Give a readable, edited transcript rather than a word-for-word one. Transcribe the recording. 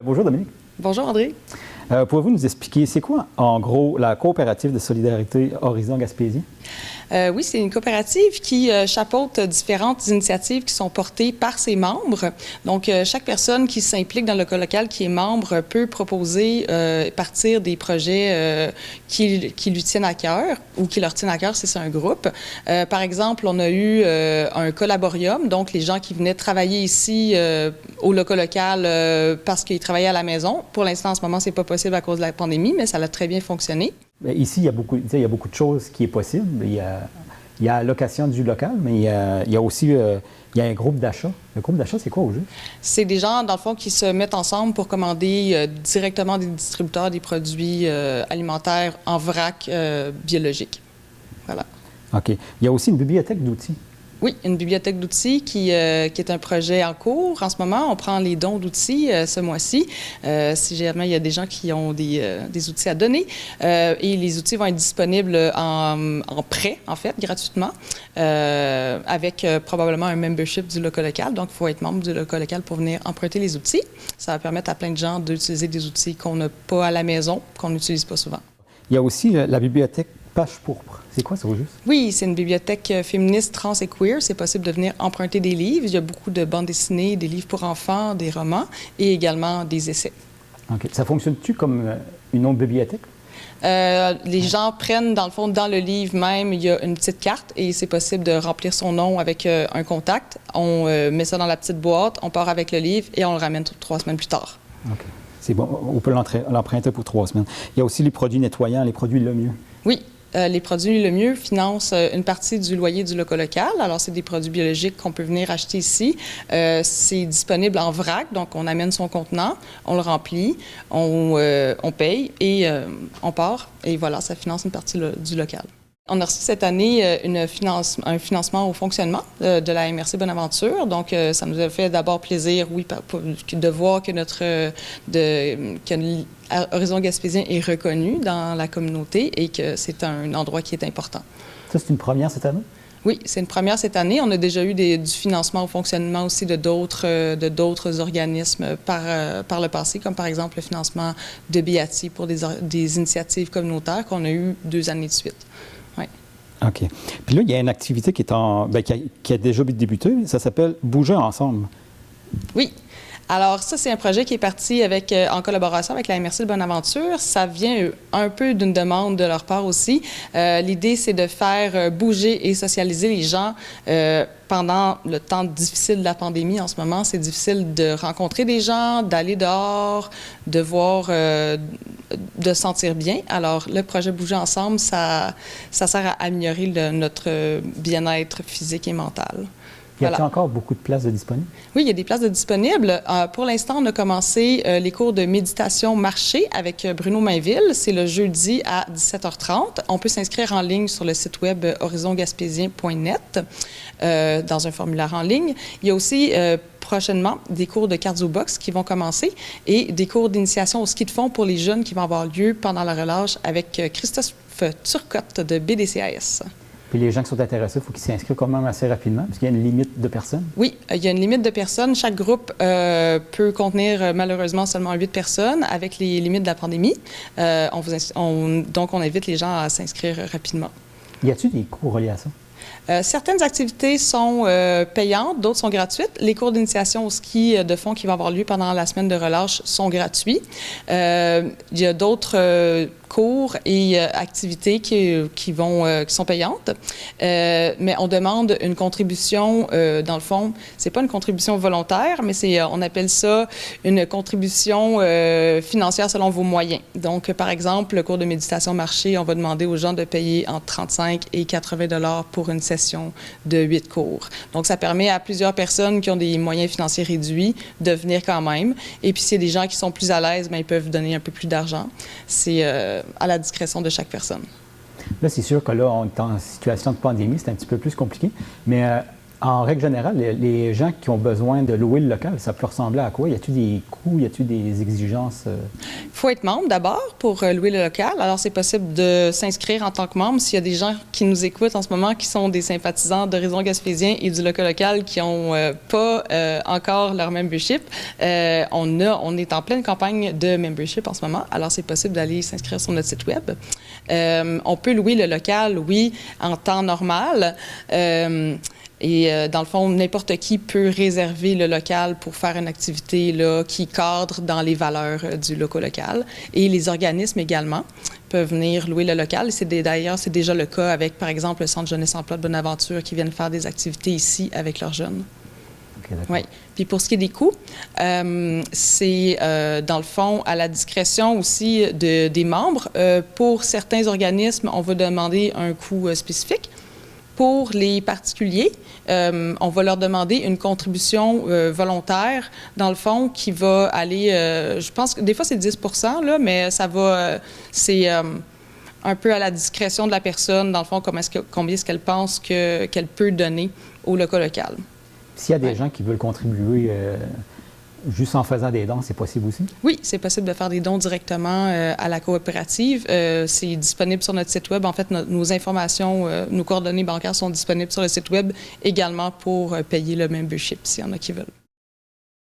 Bonjour Dominique. Bonjour André. Pouvez-vous nous expliquer, c'est quoi en gros la coopérative de solidarité Horizon Gaspésie? Oui, c'est une coopérative qui chapeaute différentes initiatives qui sont portées par ses membres. Donc, chaque personne qui s'implique dans le local qui est membre peut proposer, partir des projets qui lui tiennent à cœur ou qui leur tiennent à cœur si c'est un groupe. Par exemple, on a eu un collaborium, donc les gens qui venaient travailler ici au local parce qu'ils travaillaient à la maison. Pour l'instant, en ce moment, c'est pas possible à cause de la pandémie, mais ça a très bien fonctionné. Ici, il y a beaucoup de choses qui est possible. Il y a la location du local, mais il y a aussi il y a un groupe d'achat. Le groupe d'achat, c'est quoi au juste? C'est des gens, dans le fond, qui se mettent ensemble pour commander directement des distributeurs des produits alimentaires en vrac biologique. Voilà. OK. Il y a aussi une bibliothèque d'outils. Oui, une bibliothèque d'outils qui est un projet en cours en ce moment. On prend les dons d'outils ce mois-ci. Si jamais il y a des gens qui ont des outils à donner. Et les outils vont être disponibles en prêt, en fait, gratuitement, avec probablement un membership du local. Donc, il faut être membre du local pour venir emprunter les outils. Ça va permettre à plein de gens d'utiliser des outils qu'on n'a pas à la maison, qu'on n'utilise pas souvent. Il y a aussi la bibliothèque Page pourpre. C'est quoi ça au juste? Oui, c'est une bibliothèque féministe, trans et queer. C'est possible de venir emprunter des livres. Il y a beaucoup de bandes dessinées, des livres pour enfants, des romans et également des essais. OK. Ça fonctionne-tu comme une autre bibliothèque? Les gens prennent, dans le fond, dans le livre même, il y a une petite carte et c'est possible de remplir son nom avec un contact. On met ça dans la petite boîte, on part avec le livre et on le ramène 3 semaines plus tard. OK. C'est bon. On peut l'emprunter pour 3 semaines. Il y a aussi les produits nettoyants, les produits Le Mieux. Oui. Les produits Le Mieux financent une partie du loyer du local. Alors, c'est des produits biologiques qu'on peut venir acheter ici. C'est disponible en vrac, donc on amène son contenant, on le remplit, on paye et on part. Et voilà, ça finance une partie du local. On a reçu cette année un financement au fonctionnement de la MRC Bonaventure. Donc, ça nous a fait d'abord plaisir, oui, de voir que Horizon Gaspésien est reconnu dans la communauté et que c'est un endroit qui est important. Ça, c'est une première cette année? Oui, c'est une première cette année. On a déjà eu du financement au fonctionnement aussi de d'autres organismes par le passé, comme par exemple le financement de BIATI pour des initiatives communautaires qu'on a eu 2 années de suite. Oui. OK. Puis là, il y a une activité qui a déjà débuté. Ça s'appelle Bouger ensemble. Oui. Alors, ça, c'est un projet qui est parti en collaboration avec la MRC de Bonaventure. Ça vient un peu d'une demande de leur part aussi. L'idée, c'est de faire bouger et socialiser les gens pendant le temps difficile de la pandémie. En ce moment, c'est difficile de rencontrer des gens, d'aller dehors, de voir, de sentir bien. Alors, le projet Bouger ensemble, ça sert à améliorer notre bien-être physique et mental. Y a-t-il encore beaucoup de places de disponibles? Oui, il y a des places de disponibles. Pour l'instant, on a commencé les cours de méditation marché avec Bruno Mainville. C'est le jeudi à 17h30. On peut s'inscrire en ligne sur le site web horizongaspésien.net dans un formulaire en ligne. Il y a aussi prochainement des cours de cardio-box qui vont commencer et des cours d'initiation au ski de fond pour les jeunes qui vont avoir lieu pendant la relâche avec Christophe Turcotte de BDCAS. Puis les gens qui sont intéressés, il faut qu'ils s'inscrivent quand même assez rapidement, parce qu'il y a une limite de personnes. Oui, il y a une limite de personnes. Chaque groupe peut contenir malheureusement seulement 8 personnes avec les limites de la pandémie. Donc, on invite les gens à s'inscrire rapidement. Y a-t-il des cours reliés à ça? Certaines activités sont payantes, d'autres sont gratuites. Les cours d'initiation au ski de fond qui vont avoir lieu pendant la semaine de relâche sont gratuits. Il y a d'autres cours et activités qui sont payantes, mais on demande une contribution, dans le fond, c'est pas une contribution volontaire, mais on appelle ça une contribution financière selon vos moyens. Donc, par exemple, le cours de méditation marché, on va demander aux gens de payer entre 35 et 80 $ pour une session de 8 cours. Donc, ça permet à plusieurs personnes qui ont des moyens financiers réduits de venir quand même. Et puis, s'il y a des gens qui sont plus à l'aise, bien, ils peuvent donner un peu plus d'argent. C'est à la discrétion de chaque personne. Là, c'est sûr que là, on est en situation de pandémie, c'est un petit peu plus compliqué. Mais en règle générale, les gens qui ont besoin de louer le local, ça peut ressembler à quoi? Y a-t-il des coûts? Y a-t-il des exigences? Il faut être membre d'abord pour louer le local. Alors, c'est possible de s'inscrire en tant que membre. S'il y a des gens qui nous écoutent en ce moment qui sont des sympathisants d'Horizon Gaspésien et du local qui n'ont pas encore leur membership, on est en pleine campagne de membership en ce moment. Alors, c'est possible d'aller s'inscrire sur notre site web. On peut louer le local, oui, en temps normal. Dans le fond, n'importe qui peut réserver le local pour faire une activité là, qui cadre dans les valeurs du local. Et les organismes également peuvent venir louer le local. D'ailleurs, c'est déjà le cas avec, par exemple, le Centre Jeunesse Emploi de Bonaventure qui viennent faire des activités ici avec leurs jeunes. OK, d'accord. Oui. Puis pour ce qui est des coûts, c'est dans le fond à la discrétion aussi des membres. Pour certains organismes, on va demander un coût spécifique. Pour les particuliers, on va leur demander une contribution volontaire, dans le fond, qui va aller, je pense que des fois c'est 10 % là, mais ça va, c'est un peu à la discrétion de la personne, dans le fond, combien est-ce qu'elle pense qu'elle peut donner au local. S'il y a des gens qui veulent contribuer juste en faisant des dons, c'est possible aussi? Oui, c'est possible de faire des dons directement à la coopérative. C'est disponible sur notre site web. En fait, nos informations, nos coordonnées bancaires sont disponibles sur le site web également pour payer le membership s'il y en a qui veulent.